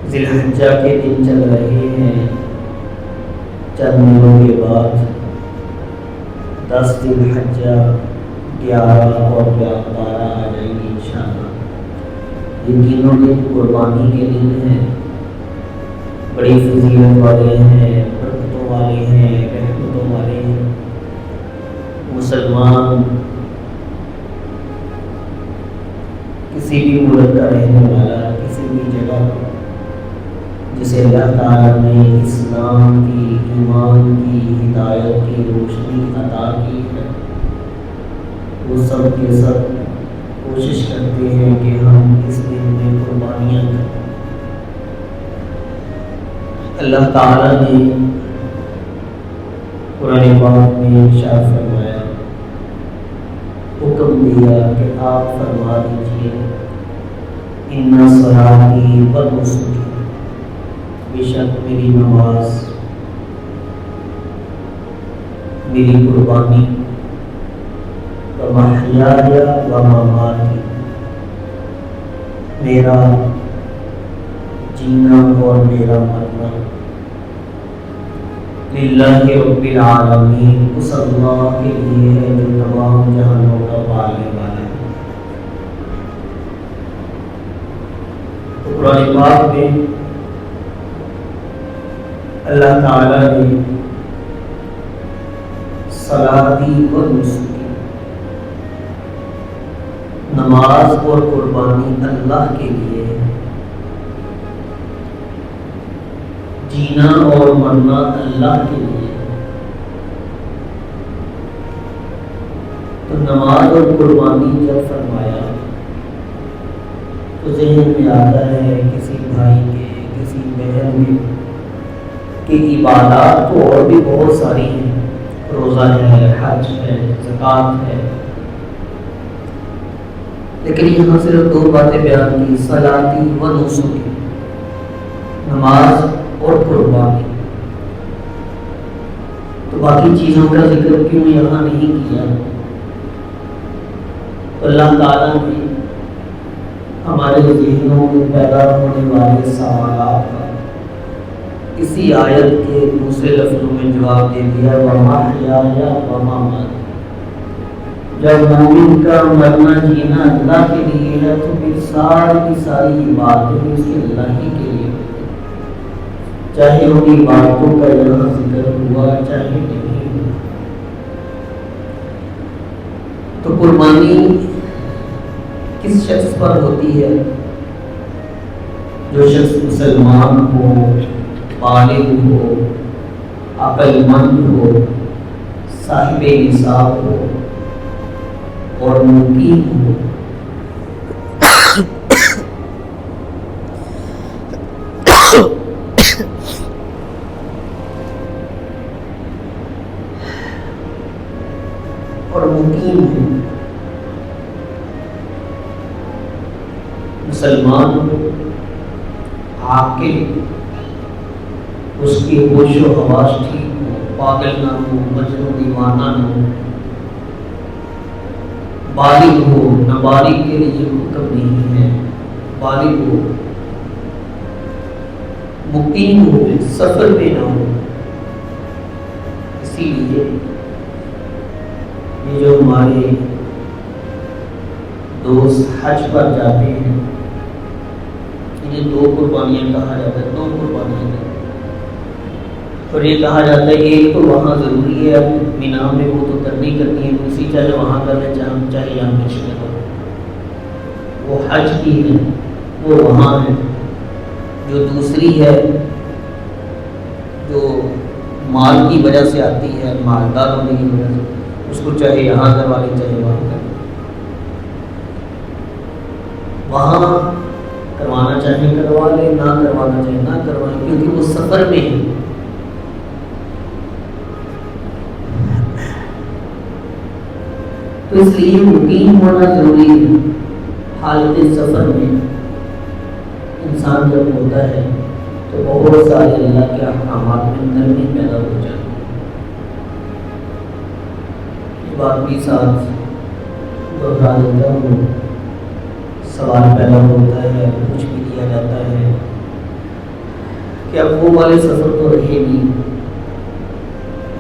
ذی الحجہ کے دن چل رہے ہیں، چند دنوں کے بعد 10 ذی الحجہ 11 اور 12 آ جائیں گی انشاءاللہ۔ یہ تینوں دن قربانی کے دن ہیں، بڑی فضیلت والے ہیں، برکتوں والے ہیں، رحمتوں والے ہیں۔ مسلمان کسی بھی ملک کا رہنے والا، کسی بھی جگہ کا جسے اللہ تعالیٰ نے اسلام کی، ایمان کی، ہدایت کی روشنی عطا کی ہے، وہ سب کے سب کوشش کرتے ہیں کہ ہم اس دن میں قربانیاں کریں۔ اللہ تعالیٰ نے قرآن پاک میں ارشاد فرمایا، حکم دیا کہ آپ فرما دیجئے ان صلاتی و نسکی، بے شک میری نماز، میری قربانی، و محیای و مماتی، میرا جینا اور میرا مرنا، للہ رب العالمین، اس اللہ کے لیے ہے جو تمام جہانوں کا پالنے والا ہے۔ تو قرآن پاک میں اللہ تعالیٰ نے صلاتی و نسکی، نماز اور قربانی اللہ کے لیے ہے، جینا اور مرنا اللہ کے لیے ہے۔ تو نماز اور قربانی جب فرمایا تو ذہن میں آتا ہے کسی بھائی کے، کسی بہن کے کہ عبادات تو اور بھی بہت ساری ہیں، روزہ ہے، حج ہے، زکوٰۃ ہے، لیکن یہاں صرف 2 باتیں بیان کی، صلاتی و نسکی، نماز اور قربانی۔ تو باقی چیزوں کا ذکر کیوں یہاں نہیں کیا؟ تو اللہ تعالیٰ نے ہمارے ذہنوں میں پیدا ہونے والے سوالات کا اسی آیت کے دوسرے لفظوں میں جواب دے دیا، وَمَحْيَايَ وَمَمَاتِي۔ جب مومن کا مرنا جینا اللہ کے لیے ہے تو پھر ساری کی ساری باتیں اس کے اللہ ہی کے لیے، چاہے ان باتوں کا یہاں ذکر ہوا چاہے نہیں ہوا۔ تو قربانی کس شخص پر ہوتی ہے؟ جو شخص مسلمان ہو، بالغ ہو، عقل مند ہو، صاحب نصاب ہو اور مقیم ہو۔ اور مقیم ہو، مسلمان ہو، عاقل، اس کی ہوش و حواس ٹھیک ہو، پاگل نہ ہو، مجنون دیوانہ نہ ہو، بالغ ہو، نابالغ کے لیے حکم نہیں ہے، بالغ ہو، مقیم ہو، سفر میں نہ ہو۔ اسی لیے یہ جو ہمارے دوست حج پر جاتے ہیں انہیں 2 قربانیاں کہا جاتا ہے، 2 قربانیاں، اور یہ کہا جاتا ہے ایک تو وہاں ضروری ہے، اب مینا میں وہ تو کرنی کرنی ہے، دوسری چاہے وہاں کر لیں چاہے یہاں مشکل ہو، وہ حج کی ہے، وہ وہاں ہے۔ جو دوسری ہے جو مال کی وجہ سے آتی ہے، مالدار ہونے کی وجہ سے، اس کو چاہے یہاں کروا لیں چاہے وہاں کر لیں، وہاں کروانا چاہے کروا لیں، نہ کروانا چاہے نہ کروائیں، کیونکہ وہ سفر میں ہے۔ تو اس لیے مقیم ہونا ضروری ہے۔ حالت سفر میں انسان جب ہوتا ہے تو بہت سارے اللہ کے احکامات میں نرمی پیدا ہو جاتی ہے۔ یہ بات بھی ساتھ دوہرا دیتا ہوں، سوال پیدا ہوتا ہے، پوچھ بھی دیا جاتا ہے کہ اب وہ والے سفر تو رہے نہیں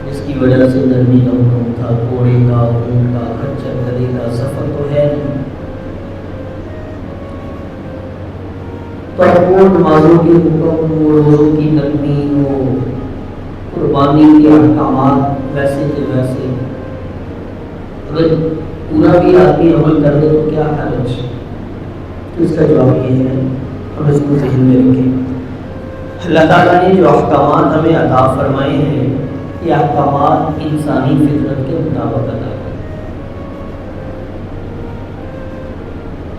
جس کی وجہ سے نرمی کا حکم تھا، گھوڑے کا، اونٹ کا، خچر گدھے کا سفر تو ہے نہیں۔ تو اب وہ نمازوں کے حکم، وہ روزوں کی نرمی، وہ قربانی کے احکامات ویسے کے ویسے اگر پورا بھی آدمی عمل کر دے تو کیا حرج؟ تو اس کا جواب یہ ہے، ہم اس کو ذہن میں رکھیں۔ اللہ تعالیٰ نے جو احکامات ہمیں عطا فرمائے ہیں، یہ احکامات انسانی فطرت کے مطابق عطا کرے۔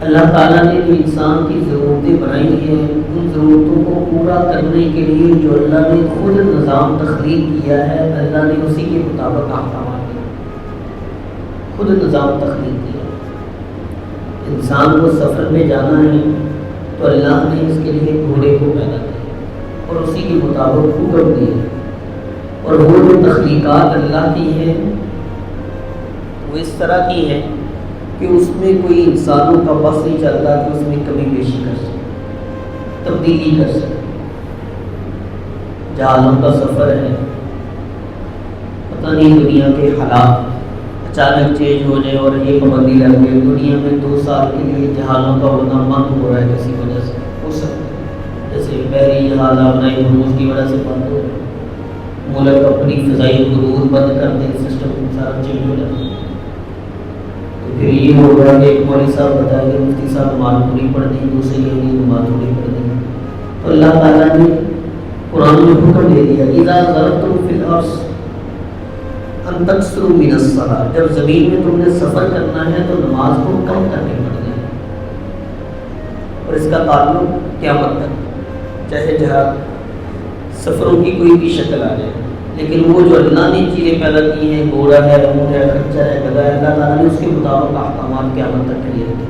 اللہ تعالیٰ نے جو انسان کی ضرورتیں بنائی ہیں، ان ضرورتوں کو پورا کرنے کے لیے جو اللہ نے خود نظام تخلیق کیا ہے، اللہ نے اسی کے مطابق احکامات دیے، خود نظام تخلیق کیا۔ انسان کو سفر میں جانا ہے تو اللہ نے اس کے لیے گھوڑے کو پیدا کیا اور اسی کے مطابق حکم دیا، اور وہ جو تخلیقات اللہ کی ہیں وہ اس طرح کی ہیں کہ اس میں کوئی انسانوں کا بس نہیں چلتا کہ اس میں کمی بیشی کر سکے، تبدیلی کر سکے۔ جہازوں کا سفر ہے، پتہ نہیں دنیا کے حالات اچانک چینج ہو جائے اور یہ پابندی لگ گئی، دنیا میں 2 سال کے لیے جہازوں کا اڑنا بند ہو رہا ہے کسی وجہ سے، ہو سکتا ہے جیسے بحری جہاز اپنا ہرمز کی وجہ سے بند ہو، ملک اپنی فضائی حدود بند کر دے، سسٹم سارا چینج ہو جاتا ہے۔ پھر یہ ہوگا کہ ایک مولوی صاحب بتائیں گے مفتی صاحب نماز پوری پڑھ دیں، دوسرے یہ نماز پوری پڑھ دیں۔ تو اللہ تعالیٰ نے قرآن میں حکم دے دیا، اذا ضربتم فی الارض ان تکثروا من الصلاۃ، جب زمین میں تم نے سفر کرنا ہے تو نماز کو کم کرنے پڑ گئے، اور اس کا تعلق قیامت تک، چاہے جہاں سفروں کی کوئی بھی شکل آ جائے، لیکن وہ جو اللہ نے چیزیں پیدا کی ہیں، گھوڑا ہے، اونٹ ہے، خچر ہے، گدھا ہے، اللہ تعالیٰ نے اس کے مطابق احکامات قیامت تک کے لیے رکھے،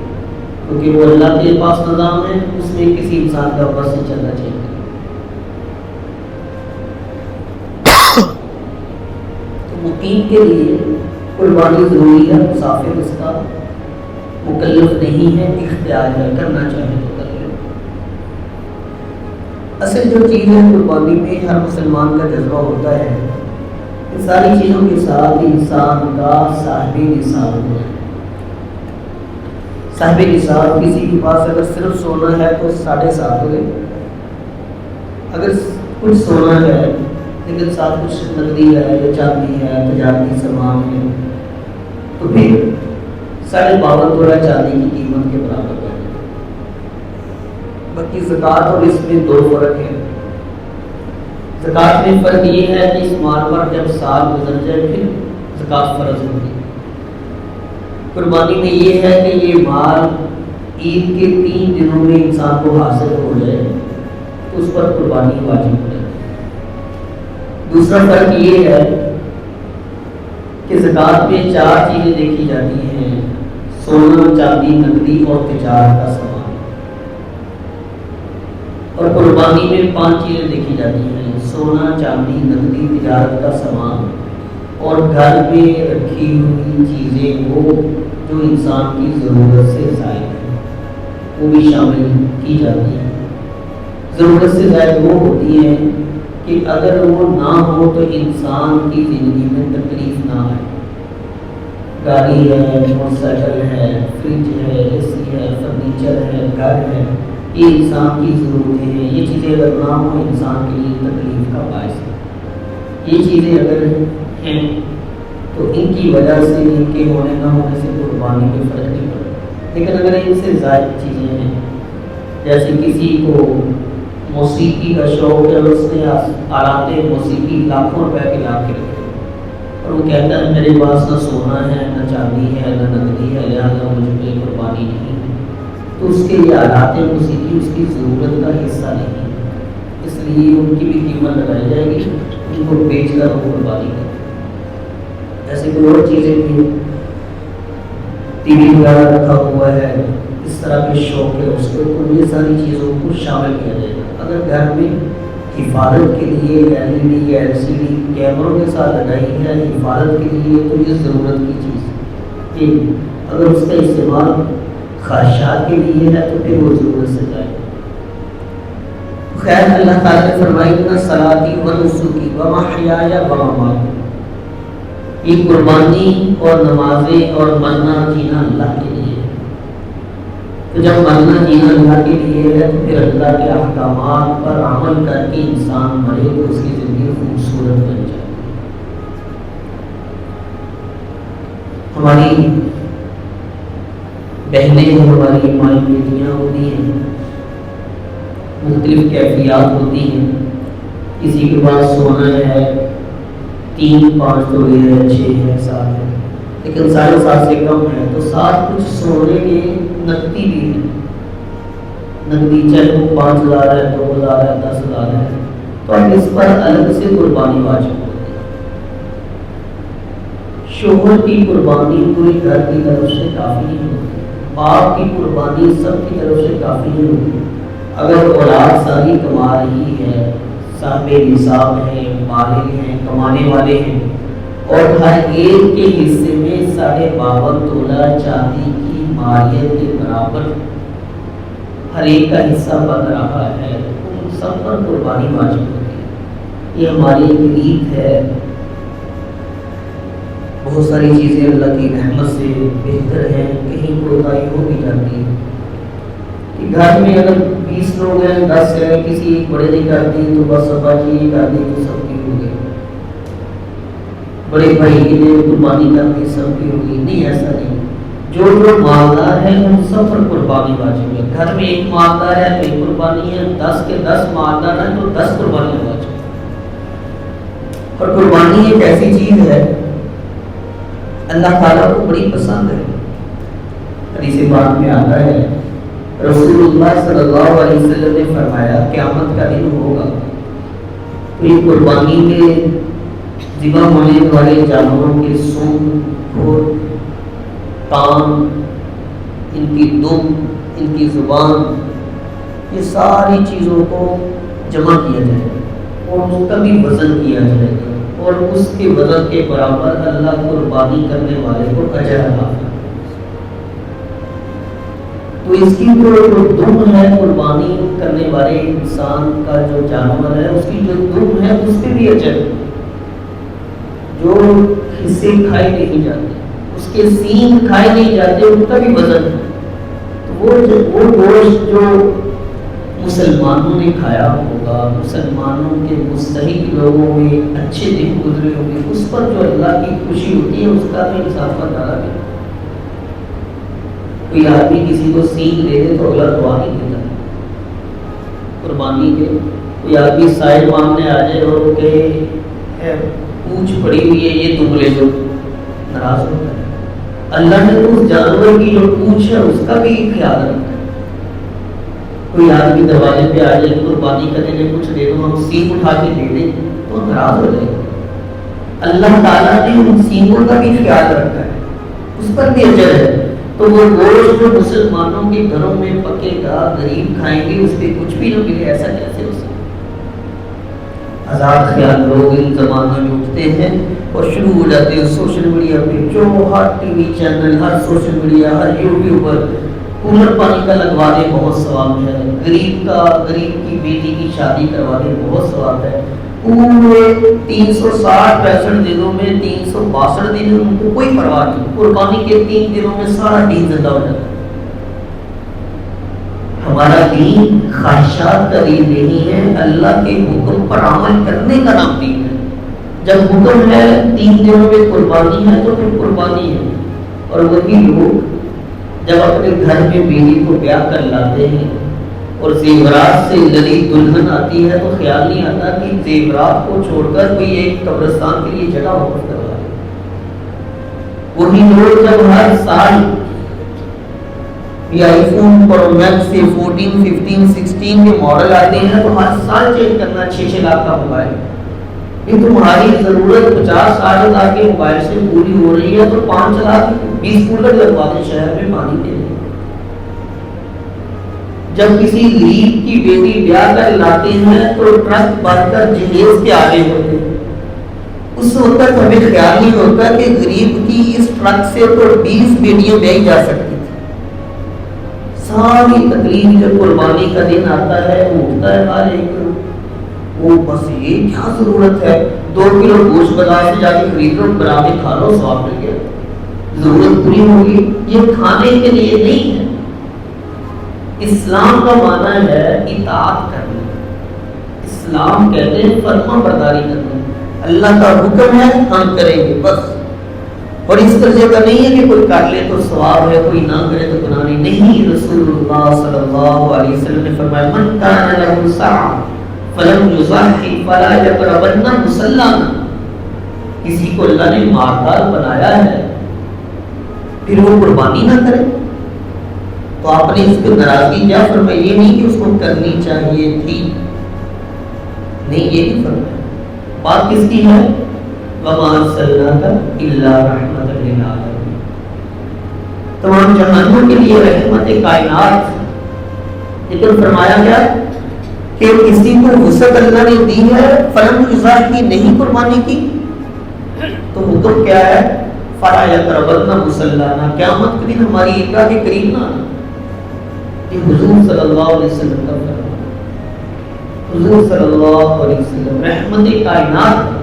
کیونکہ وہ اللہ کے پاس نظام ہے، اس میں کسی انسان کا بس نہیں چلنا چاہیے۔ تو مقیم کے لیے قربانی ضروری ہے، مسافر اس کا مکلف نہیں ہے، اختیار ہے، کرنا چاہے تو کر لے۔ اصل جو چیز ہے قربانی میں ہر مسلمان کا جذبہ ہوتا ہے، ان ساری چیزوں کے ساتھ انسان کا صاحب نصاب ہوا ہے۔ صاحب نصاب کسی کے پاس اگر صرف سونا ہے تو 7.5 ہوئے، اگر کچھ سونا ہے لیکن ساتھ کچھ نقدی ہے یا چاندی ہے، تجارتی سامان ہے، تو پھر 52.5 تولہ چاندی کی قیمت کے برابر ہے۔ باقی زکوٰۃ اور اس میں 2 فرق ہے۔ زکوٰۃ میں فرق یہ ہے کہ اس مال پر جب سال گزر جائے پھر زکوٰۃ فرض ہوگی۔ قربانی میں یہ ہے کہ یہ مال عید کے 3 دنوں میں انسان کو حاصل ہو جائے تو اس پر قربانی واجب ہو جائے۔ دوسرا فرق یہ ہے کہ زکوٰۃ میں 4 چیزیں دیکھی جاتی ہیں، سونا، چاندی، نقدی اور تجارت کا سامان، اور قربانی میں 5 چیزیں دیکھی جاتی ہیں، سونا، چاندی، نقدی، تجارت کا سامان، اور گھر میں رکھی ہوئی چیزیں وہ جو انسان کی ضرورت سے زائد ہیں وہ بھی شامل کی جاتی ہیں۔ ضرورت سے زائد وہ ہوتی ہیں کہ اگر وہ نہ ہو تو انسان کی زندگی میں تکلیف نہ آئے۔ گاڑی ہے، موٹر سائیکل ہے، فریج ہے، اے سی ہے، فرنیچر ہے، گھر ہے، یہ انسان کی ضرورتیں ہیں، یہ چیزیں اگر نہ ہوں انسان کے لیے تکلیف کا باعث ہے۔ یہ چیزیں اگر ہیں تو ان کی وجہ سے ان کے ہونے نہ ہونے سے قربانی میں فرق نہیں پڑتا، لیکن اگر ان سے زائد چیزیں ہیں، جیسے کسی کو موسیقی کا شوق ہے، اس نے آلات موسیقی لاکھوں روپے کے لا کے رکھے اور وہ کہتا ہے میرے پاس نہ سونا ہے، نہ چاندی ہے، نہ نقدی ہے، لہٰذا مجھ پہ قربانی نہیں ہے، تو اس کے یہ آلات موسیقی اس کی ضرورت کا حصہ نہیں ہے، اس لیے ان کی بھی قیمت لگائی جائے گی، ان کو بیچ کر وہ قربانی کرے۔ ایسے کوئی اور چیزیں بھی، ٹی وی وغیرہ رکھا ہوا ہے، اس طرح کے شوق ہے اس کو، تو یہ ساری چیزوں کو شامل کیا جائے گا۔ اگر گھر میں حفاظت کے لیے LED یا LCD کیمروں کے ساتھ لگائی ہے حفاظت کے لیے تو یہ ضرورت کی چیز ہے، کہ اگر اس کا استعمال خواہشات کے لیے ہے تو پھر وہ ضرورت سے جائے۔ خیر اللہ تعالیٰ نے فرمائی کہ صلاتی و نسکی و محیایا و مماتی، یہ قربانی اور نمازیں اور مرنا جینا اللہ کے لیے ہے۔ تو جب مرنا جینا اللہ کے لیے ہے تو پھر اللہ کے احکامات پر عمل کر کے انسان مرے تو اس کی زندگی خوبصورت بن جائے۔ ہماری بہنیں، ہماری مائیں بیٹیاں ہوتی ہیں، مختلف کیفیات ہوتی ہیں۔ کسی کے پاس سونا ہے 3-5 تولے ہے، 6 ہے، 7 ہے، لیکن 7.5 سے کم ہے تو ساتھ کچھ سونے کے نقدی بھی ہے، نقدی چاہے وہ 5,000 ہے، 2,000 ہے، 10,000 ہے، تو اب اس پر الگ سے قربانی واجب ہوتی ہے۔ شوہر کی قربانی پوری گھر کی طرف سے کافی نہیں ہوتی، باپ کی قربانی سب کی طرف سے کافی نہیں ہوتی۔ اگر اولاد ساری کما رہی ہے، صاحب نصاب ہیں، بالغ ہیں، کمانے والے ہیں، اور ہر ایک کے حصے میں 52.5 تولہ چاندی کی مالیت کے برابر ہر ایک کا حصہ بن رہا ہے، ان سب پر قربانی واجب ہوتی ہے۔ یہ ہماری ایک ریت ہے۔ بہت ساری چیزیں اللہ کی رحمت سے بہتر ہیں، کہیں کوتاہی ہو بھی جاتی ہے کہ گھر میں اگر 20 لوگ ہیں، 10 ہیں، کسی ایک بڑے نے کر دی تو بس ابا جی یہ کر دی تو سب کی ہو گئی، بڑے بھائی نے قربانی کر دی سب کی ہو گئی۔ نہیں، ایسا نہیں۔ جو مالدار ہے ان سب پر قربانی واجب ہے۔ گھر میں ایک مالدار ہے تو ایک قربانی ہے، 10 کے 10 مالدار ہیں تو 10 قربانیاں واجب ہے۔ اور قربانی ایک ایسی چیز ہے اللہ تعالیٰ کو بڑی پسند ہے۔ حدیث پاک میں آتا ہے رسول اللہ صلی اللہ علیہ وسلم نے فرمایا قیامت کا دن ہوگا تو یہ قربانی میں ذبح ہونے والے جانوروں کے سونگ اور کان، ان کی دم، ان کی زبان، یہ ساری چیزوں کو جمع کیا جائے گا اور اس کا بھی وزن کیا جائے گا، اور اس کے وزن کے برابر اللہ قربانی کرنے والے کو اجر عطا فرمائے۔ تو اس کی جو دم ہے قربانی کرنے والے انسان کا جو جانور ہے اس کی جو دم ہے اس پہ بھی اجر، جو حصے کھائے نہیں جاتے، اس کے سینگ کھائے نہیں جاتے، ان کا بھی وزن ہے۔ تو وہ گوشت جو مسلمانوں نے کھایا ہوگا، مسلمانوں کے مستحق لوگوں میں اچھے دن گزرے ہوں گے، اس پر جو اللہ کی خوشی ہوتی ہے اس کا بھی اضافہ ڈالا گیا۔ کوئی آدمی کسی کو سینگ دے دے تو اگلا دعا نہیں دیتا قربانی کے۔ کوئی آدمی سائے مانگنے آ جائے اور کہے پوچھ پڑی ہوئی ہے یہ تم لے لو، ناراض ہوتا ہے۔ اللہ نے اس جانور کی جو پوچھ ہے اس کا بھی خیال رکھا ہے۔ کوئی آدمی دروازے پہ آ جائے قربانی کرنے کے کچھ دے دو، ہم سینگ اٹھا کے دے دیں تو ناراض ہو جائے گا۔ اللہ تعالیٰ نے ان سینگوں کا بھی خیال رکھا ہے، اس پر بھی اجر ہے۔ تو وہ گوشت جو مسلمانوں کے گھروں میں پکے گا، غریب کھائیں گے، اس پہ کچھ بھی نہ ملے، ایسا کیسے ہو سکتا؟ آزاد خیال لوگ ان زمانوں میں اٹھتے ہیں اور شروع ہو جاتے ہیں سوشل میڈیا پہ، جو ہر ٹی وی چینل، ہر سوشل میڈیا، ہر یوٹیوب پر کولر پانی کا لگوا دے بہت ثواب ہے، غریب کی بیٹی کی شادی کروا دے بہت ثواب ہے۔ پورے 360-65 دنوں میں 362 دن ان کو کوئی پرواہ نہیں، قربانی کے 3 دنوں میں سارا دین زندہ ہو جاتا ہے۔ ہمارا دین خواہشات کا دین نہیں ہے، اللہ کے حکم پر عمل کرنے کا نام دین ہے۔ جب حکم ہے 3 دنوں میں قربانی ہے تو پھر قربانی ہے۔ اور وہی لوگ جب اپنے گھر میں بیوی کو بیاہ کر لاتے ہیں اور زیورات سے لدی دلہن آتی ہے تو خیال نہیں آتا کہ زیورات کو چھوڑ کر کوئی ایک قبرستان کے لیے جگہ وقف کروا ہے۔ وہی لوگ جب ہر سال یہ آئی فون پرو میکس سے 14, 15, 16 کے ماڈل آتے ہیں تو ہر سال چینج کرنا 6 لاکھ کا موبائل۔ یہ تمہاری ضرورت 50-60 لاکھ کے موبائل سے پوری ہو رہی ہے تو 5 لاکھ 20 کولر لگوا دیں شہر میں پانی کے لیے۔ جب کسی غریب کی بیٹی بیاہ کر لاتے ہیں تو ٹرک بھر کر جہیز کے آگے ہوتے ہیں۔ اس وقت ہمیں خیال نہیں ہوتا کہ غریب کی اس ٹرک سے تو 20 بیٹیاں بیاہی جا سکتی تھی، ساری تکلیف جب قربانی کا دن آتا ہے وہ اٹھتا ہے ہر ایک وہ بس یہ کیا ضرورت ہے 2 کلو گوشت بازار سے جا کے خرید لو بنا کے کھا لو ثواب مل گیا ضرورت پوری ہوگی یہ کھانے کے لیے نہیں ہے. اسلام کا معنی ہے اطاعت کرنا. اسلام کہتے ہیں فرما برداری کرنا. اللہ کا حکم ہے ہم کریں گے بس. اور اس طرح کا نہیں ہے کہ کوئی کر لے تو ثواب ہے کوئی نہ کرے تو گناہ نہیں. رسول اللہ صلی اللہ علیہ وسلم نے فرمایا من کان له سعی فلم یضحی فلا یقربن مصلانا. کسی کو اللہ نے مالدار بنایا ہے پھر وہ قربانی نہ کرے تو آپ نے اس پہ ناراضگی کیا فرمائی؟ یہ نہیں کہ اس کو کرنی چاہیے تھی, نہیں یہ نہیں فرمایا. بات کس کی ہے؟ وَمَا أَرْسَلْنَاكَ إِلَّا رَحْمَةً لِلْعَالَمِينَ. تمام جہانوں کے لیے رحمت کائنات. لیکن فرمایا کیا کہ کسی کو وسعت اللہ نے دی ہے فلم یضحی نہیں قربانی کی تو حکم کیا ہے؟ فلا یقربن مصلانا. قیامت کے دن ہماری عیدگاہ کے قریب نہ آنا. یہ حضور صلی اللہ علیہ وسلم کا فرمان. حضور صلی اللہ علیہ وسلم رحمت کائنات.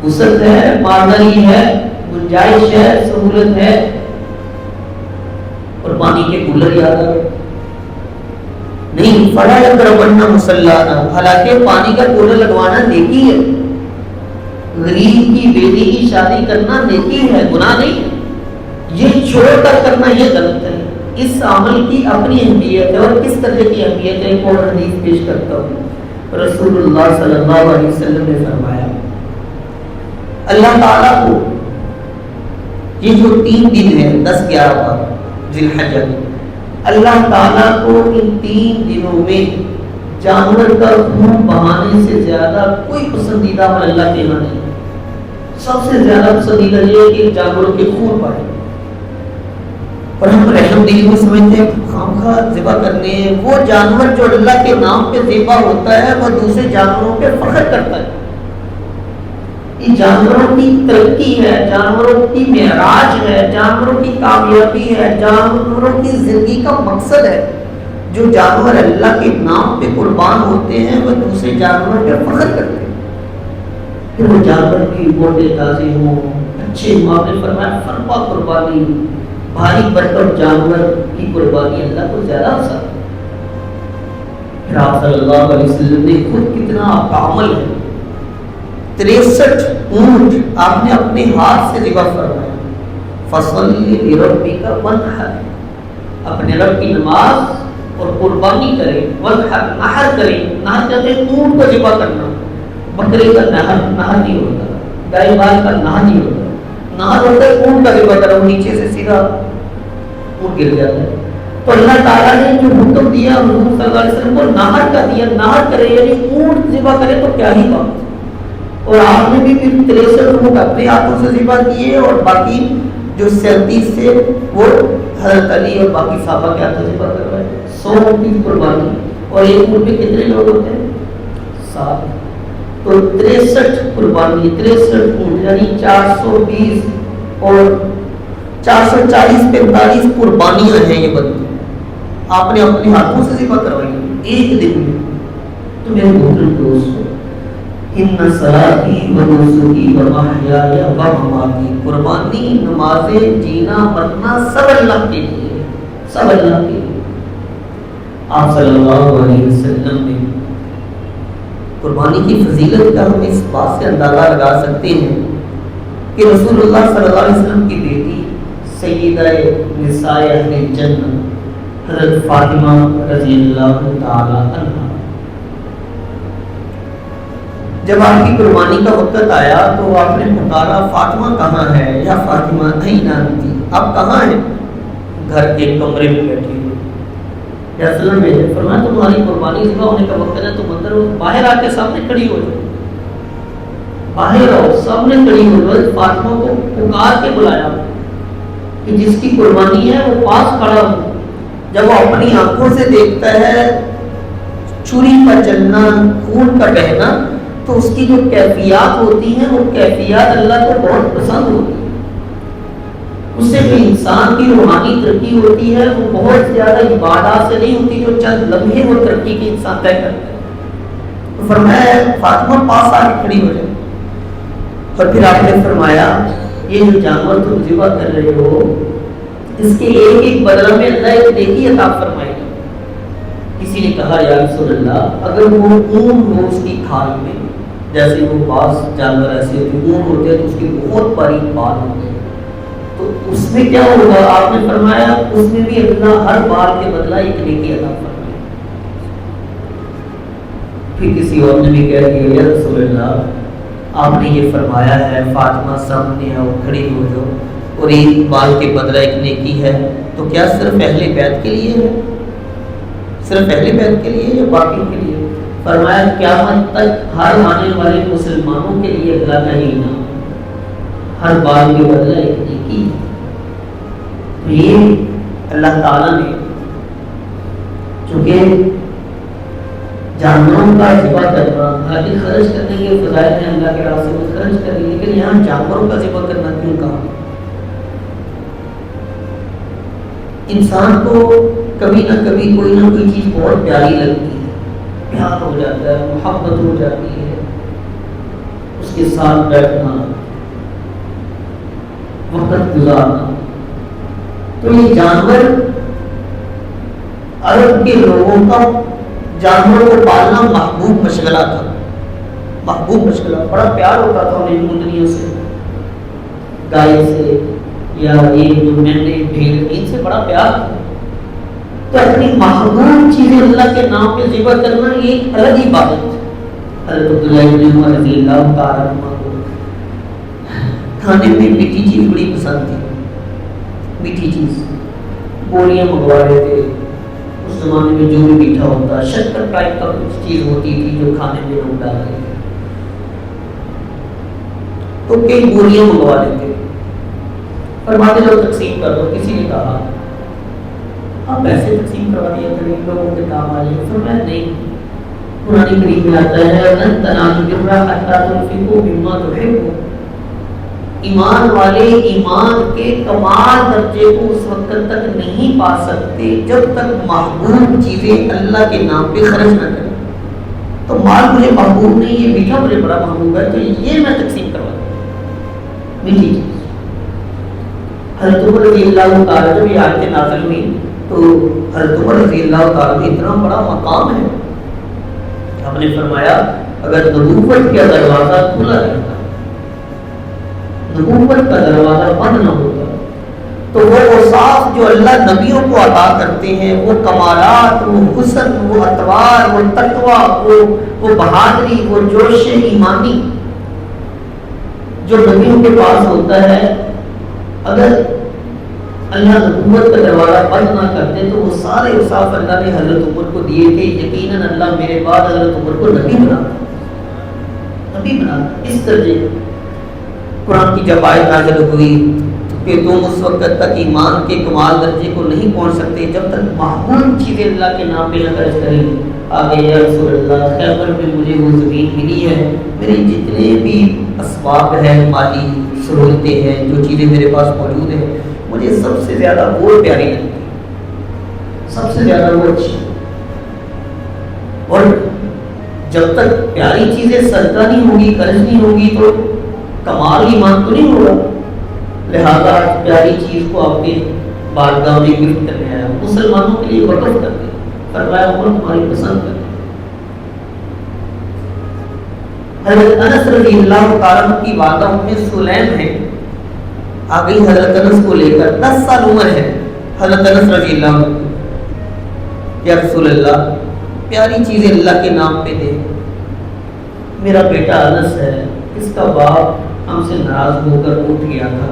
وسعت ہے, مالداری ہے, گنجائش ہے, سہولت ہے. قربانی کے کولر یاد آ گئے نہیں. فلا یقربن مصلانا. حالانکہ پانی کا کولر لگوانا نیکی ہے. غریب کی بیٹی کی شادی کرنا نیکی ہے, گناہ نہیں ہے. یہ چھوڑ کر کرنا یہ غلط ہے. اس عمل کی اپنی اہمیت ہے. اور کس طرح کی اہمیت ہے ایک اور حدیث پیش کرتا ہوں. رسول اللہ صلی اللہ علیہ وسلم نے فرمایا اللہ تعالیٰ کو یہ جو 3 دن ہے 10 11 ذی الحجہ, اللہ تعالیٰ کو ان 3 دنوں میں جانور کا خون بہانے سے زیادہ کوئی پسندیدہ عمل اللہ کے یہاں نہیں. سب سے زیادہ پسندیدہ یہ ہے کہ جانوروں کے خون بہائے. اور ہم رحم دلی میں سمجھتے ہیں خامخواہ ذبح کرنے ہیں. وہ جانور جو اللہ کے نام پہ ذبح ہوتا ہے وہ دوسرے جانوروں پہ فخر کرتا ہے. یہ جانوروں کی ترقی ہے, جانوروں کی معراج ہے, جانوروں کی کامیابی ہے, جانوروں کی زندگی کا مقصد ہے. جو جانور اللہ کے نام پہ قربان ہوتے ہیں وہ دوسرے جانوروں پہ فخر کرتے ہیں. پھر وہ جانور کی گوڈے تازے ہوں, اچھے ہوں. آپ نے فرمایا فرما قربانی بھاری برکت جانور کی قربانی اللہ کو زیادہ پسند ہے. پھر آپ صلی اللہ علیہ وسلم نے خود کتنا آپ کا عمل ہے 63 اونٹ آپ نے اپنے ہاتھ سے ذبح فرمایا. فصلی لربک وانحر. اپنے رب کی نماز اور قربانی کرے. وانحر نحر کرے. نحر کہتے ہیں اونٹ کو ذبح کرنا. بکرے کا نحر نہیں ہوتا, گائے بال کا نحر نہیں ہوتا. نحر ہوتا ہے اونٹ کا ذبح کرنا, نیچے سے سیدھا اونٹ گر جاتا ہے. تو اللہ تعالیٰ نے جو حکم دیا حضور صلی اللہ علیہ وسلم کو نحر کا دیا. نحر کرے یعنی اونٹ ذبح کرے تو کیا ہی بات. اور آپ نے بھی پھر 63 اونٹ اپنے ہاتھوں سے ذبح کیے اور باقی جو 37 سے وہ حضرت علی اور باقی صحابہ کے ہاتھوں سے ذبح کروائے. 100 اونٹ کی قربانی. اور ایک اونٹ میں کتنے لوگ ہوتے ہیں؟ 7. تو 63 قربانی, 63 اونٹ یعنی 420 اور 440 45 قربانیاں ہیں. یہ بندے آپ نے اپنے ہاتھوں سے ذبح کروائی ایک دن میں. تو میرے محترم دوستو, ان صلاتی و نسکی و محیای و مماتی. قربانی, نمازیں, جینا مرنا سب اللہ کے لیے, سب اللہ کے لیے. آپ صلی اللہ علیہ وسلم نے قربانی کی فضیلت کا ہم اس بات سے اندازہ لگا سکتے ہیں کہ رسول اللہ صلی اللہ علیہ وسلم کی بیٹی سیدہ نساء اہل جنت حضرت فاطمہ رضی اللہ تعالی عنہا, جب آپ کی قربانی کا وقت آیا تو آپ نے پکارا فاطمہ کہاں ہے یا فاطمہ این انتی, آپ کہاں ہیں؟ گھر کے کمرے میں بیٹھی ہوئی. یا سلم میں فرمایا تمہاری قربانی ذبح ہونے کا وقت ہے, تم اندر باہر آ کے سامنے کھڑی ہو جاؤ, باہر آؤ, سامنے کھڑی ہو جاؤ. فاطمہ کو پکار کے بلایا کہ جس کی قربانی ہے وہ پاس کھڑا ہو. جب وہ اپنی آنکھوں سے دیکھتا ہے چھری کا چلنا, خون کا بہنا, تو اس کی جو کیفیات ہوتی ہیں وہ کیفیات اللہ کو بہت پسند ہوتی ہیں. اس سے بھی انسان کی روحانی ترقی ہوتی ہے، وہ بہت زیادہ عبادات سے نہیں ہوتی، جو چند لمحے وہ ترقی کی انسان طے کرتا ہے۔ تو فرمایا فاطمہ پاس آ کے کھڑی ہو جائے، اور پھر آپ نے فرمایا یہ جو جانور تم ذبح کر رہے ہو اس کے ایک ایک بدلہ میں اللہ ایک نیکی عطا فرمائے گا۔ کسی نے کہا یا رسول اللہ اگر وہ اون ہو اس کی کھال میں، جیسے وہ بعض جانور ایسے ہوتے اون ہوتے ہیں تو اس کے بہت باریک بال ہوتے ہیں، تو اس میں کیا ہوگا؟ آپ نے فرمایا اس میں بھی اللہ ہر بال کے بدلہ ایک نیکی عطا فرمائے۔ پھر کسی اور نے بھی کہہ دیا یا رسول اللہ آپ نے یہ فرمایا ہے فاطمہ سامنے آؤ کھڑی ہو جاؤ اور ایک بال کے بدلہ ایک نیکی ہے، تو کیا صرف اہل بیت کے لیے ہے؟ صرف اہل بیت کے لیے یا باقی کے لیے؟ فرمایا قیامت تک ہر آنے والے مسلمانوں کے لیے اللہ کا ہی انعام، ہر بال کے بدلہ ایک نیکی ہے۔ تو یہ اللہ تعالیٰ نے چونکہ جانوروں کا ذبح کرنا، حالانکہ خرچ کرنے کے فضائل ہیں اللہ کے راستے میں خرچ کریں، لیکن یہاں جانوروں کا ذبح کرنا کیوں کہا؟ انسان کو کبھی نہ کبھی کوئی نہ کوئی چیز بہت پیاری لگتی ہے، پیار ہو جاتا ہے، محبت ہو جاتی ہے، اس کے ساتھ بیٹھنا، وقت گزارنا۔ تو یہ جانور عرب کے لوگوں کا جانوروں کو پالنا محبوب مشغلہ تھا، محبوب مشغلہ، بڑا پیار ہوتا تھا انہیں مندریوں سے، گائے سے یا یہ جو مینڈے بھیڑ ان سے بڑا پیار تھا۔ تو اپنی محبوب چیزیں اللہ کے نام پہ ذبح کرنا یہ ایک الگ ہی عبادت ہے۔ حضرت عبداللہ بن عمر رضی اللہ تعالیٰ عنہ کو کھانے میں میٹھی چیز بڑی پسند تھی، میٹھی چیز، بولیاں منگوا رہے تھے، اس زمانے میں جو بھی میٹھا ہوتا شکر ٹائپ کا کچھ چیز ہوتی تھی جو کھانے میں لوگ ڈال رہے تھے، تو کئی بولیاں منگوا لیتے، فرماتے لوگ تقسیم کر دو۔ کسی نے کہا آپ ایسے تقسیم کروا دیا کریں لوگوں کے کام آ جائے، فرمایا نہیں، قرآن کریم میں آتا ہے لن تنالوا البر حتى تنفقوا مما تحبون، ایمان والے ایمان کے کمال درجے کو اس وقت تک نہیں پا سکتے جب تک محبوب چیزیں اللہ کے نام پہ خرچ نہ کریں۔ تو مال مجھے محبوب نہیں، یہ میٹھا مجھے بڑا محبوب ہے، تو یہ میں تقسیم کروا دوں، میٹھی چیز۔ حضرت عمر رضی اللہ تعالیٰ جب یہ آیت نازل ہوئی تو حضرت عمر رضی اللہ تعالیٰ میں اتنا بڑا مقام ہے، آپ نے فرمایا اگر نبوت کا دروازہ کھلا رہتا، نبوت کا دروازہ بند نہ ہوتا، تو وہ اوصاف جو اللہ نبیوں کو عطا کرتے ہیں، وہ کمالات، وہ حسن، وہ اطوار، وہ تقوی، وہ بہادری، وہ جوش ایمانی جو نبیوں کے پاس ہوتا ہے، اگر اللہ نبوت کا دروازہ بند نہ کرتے تو وہ سارے اوصاف اللہ نے حضرت عمر کو دیے تھے۔ یقیناً اللہ میرے بعد حضرت عمر کو نبی بنا اس درجے۔ قرآن کی جب آیت نازل ہوئی کہ تم اس وقت تک ایمان کے کمال درجے کو نہیں پہنچ سکتے جب تک محبوب چیزیں اللہ کے نام پہ نہ خرچ کریں، آگے یا رسول اللہ خیبر میں مجھے وہ زمین ملی ہے، میرے جتنے بھی اسباب ہیں، مالی سہولتیں ہیں، جو چیزیں میرے پاس موجود ہیں، مجھے سب سے زیادہ وہ پیاری لگتی ہے، سب سے زیادہ وہ اچھی۔ اور جب تک پیاری چیزیں صدقہ نہیں ہوگی، خرچ نہیں ہوگی، تو کمال ایمان تو نہیں ہوگا۔ لہذا پیاری چیز کو آپ کے بارگاہ میں گفٹ کرنے آیا، مسلمانوں کے لیے وقف کر دیں، فرمایا عمر تمہاری پسند کر۔ حضرت انس رضی اللہ تعالیٰ کی والدہ ام سلیم ہے، آ گئی حضرت انس کو لے کر، 10 سال عمر ہے حضرت انس رضی اللہ عنہ، یا رسول اللہ پیاری چیزیں اللہ کے نام پہ دے، میرا بیٹا انس ہے، اس کا باپ ہم سے ناراض ہو کر اٹھ گیا تھا،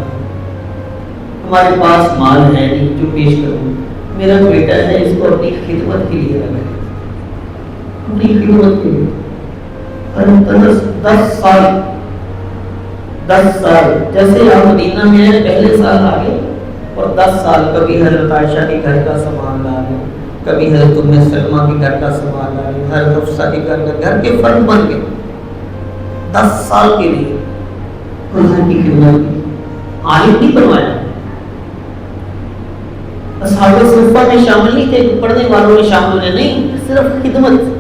ہمارے پاس مال ہے نہیں جو پیش کروں، میرا بیٹا ہے، اس کو اپنی خدمت کے لیے رکھیں، اپنی خدمت کے لیے۔ حضرت انس 10 سال جیسے آپ مدینہ میں ہیں، پہلے سال آگے اور 10 سال کبھی حضرت عائشہ کے گھر کا سامان لا رہے، کبھی حضرت ام سلمہ کے گھر کا سامان لا رہے، حضرت حفصہ کے گھر کے فرد بن گئے، 10 سال کے لیے حضور کی خدمت کی، عالم نہیں بنوایا، اصحاب صفہ میں شامل نہیں تھے، پڑھنے والوں میں شامل ہونے نہیں، صرف خدمت.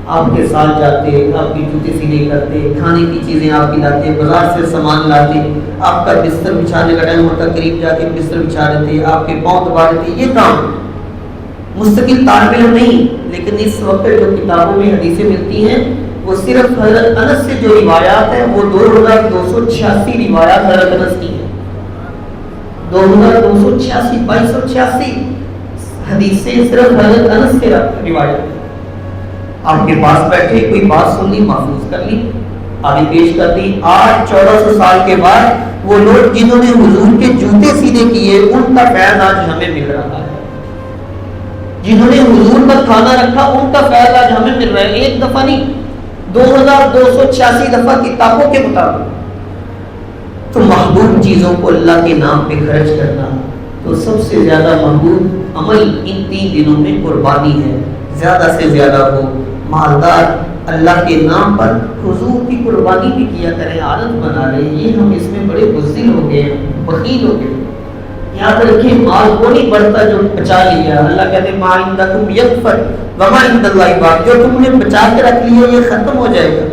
آپ کے ساتھ جاتے، آپ کی جوتے سینے کرتے، کھانے کی چیزیں آپ کی لاتے، بازار سے سامان لاتے، آپ کا بستر بچھانے کا ٹائم ہوتا قریب جا کے بستر بچھا دیتے، آپ کے پاؤں دبا دیتے. یہ کام مستقل طالب علم نہیں. لیکن اس وقت جو کتابوں میں حدیثیں ملتی ہیں وہ صرف حضرت انس سے جو روایات ہیں وہ 2286 روایات حضرت انس کی ہیں. 2286 2286 حدیثیں صرف حضرت انس سے روایت ہیں. آپ کے پاس بیٹھے کوئی بات سن لی، محفوظ کر لی، آگے پیش کر دی. آج 1400 سال کے بعد وہ لوگ جنہوں نے حضور کے جوتے سیدھے کیے ان کا فیض آج ہمیں مل رہا ہے. جنہوں نے حضور کا کھانا رکھا ان کا فیض آج ہمیں مل رہا ہے. ایک دفعہ نہیں، 2286 دفعہ کتابوں کے مطابق. تو محبوب چیزوں کو اللہ کے نام پہ خرچ کرنا، تو سب سے زیادہ محبوب عمل ان 3 دنوں میں قربانی ہے. زیادہ سے زیادہ ہو، مالدار اللہ کے نام پر حضور کی قربانی بھی کیا کریں، عادت بنا لیں. یہ ہم اس میں بڑے بزدل ہو گئے، بخیل ہو گئے. یاد رکھیں مال وہ نہیں بڑھتا جو بچا لیا. اللہ کہتے ہیں ما عندکم یکفد وما عند اللہ باق، جو تم نے بچا کے رکھ لیا یہ ختم ہو جائے گا.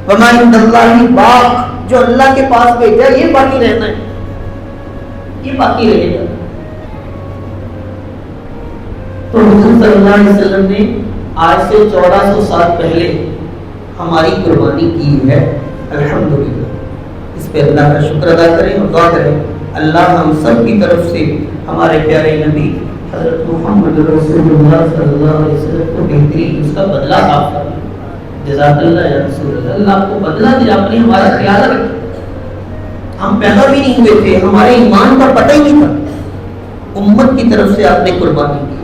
وما عند اللہ باق، جو اللہ کے پاس بھیجا یہ باقی رہنا ہے، یہ باقی رہے گا. تو حضور صلی اللہ علیہ وسلم نے آج سے 1400 سال پہلے ہماری قربانی کی ہے. الحمدللہ اس پہ اللہ کا شکر ادا کریں اور دعا کریں اللہ ہم سب کی طرف سے ہمارے پیارے نبی حضرت محمد رسول اللہ صلی اللہ علیہ وسلم کو بہترین اس کا بدلہ عطا فرمائے. جزاک اللہ یا رسول اللہ. اللہ آپ کو بدلہ دے، آپ نے ہمارا خیال رکھا. ہم پیدا بھی نہیں ہوئے تھے، ہمارے ایمان کا پتہ ہی نہیں تھا، امت کی طرف سے آپ نے قربانی کی.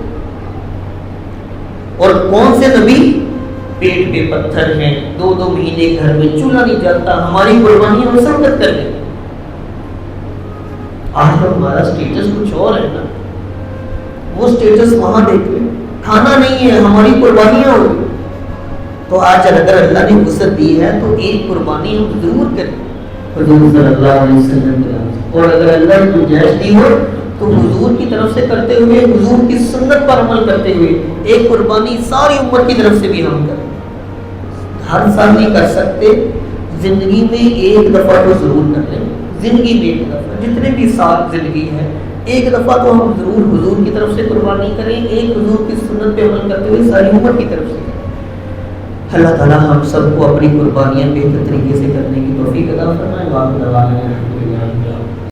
اور کون سے نبی پیٹ پہ پتھر ہیں، 2 مہینے گھر میں چولہا نہیں جلتا، ہماری قربانی ہم سمجھ کر گئے. آج تو ہمارا سٹیٹس کچھ اور ہے نا، وہ سٹیٹس وہاں دیکھ لیں. کھانا نہیں ہے، ہماری قربانیاں ہوئی. تو آج اگر اللہ نے وسعت دی ہے تو ایک قربانی ہم ضرور کریں حضور صلی اللہ علیہ وسلم کے نام. اور اگر اللہ نے گنجائش دی ہو تو حضور کی طرف سے کرتے ہوئے، حضور کی سنت پر عمل کرتے ہوئے ایک قربانی ساری امت کی طرف سے بھی ہم کریں. ہر سال نہیں کر سکتے، زندگی میں ایک دفعہ تو ضرور کر لیں. زندگی میں ایک دفعہ، جتنے بھی سال زندگی ہے ایک دفعہ تو ہم ضرور حضور کی طرف سے قربانی کریں. ایک حضور کی سنت پہ عمل کرتے ہوئے ساری امت کی طرف سے کریں. اللہ تعالیٰ ہم سب کو اپنی قربانیاں بہتر طریقے سے کرنے کی توفیق عطا فرمائے.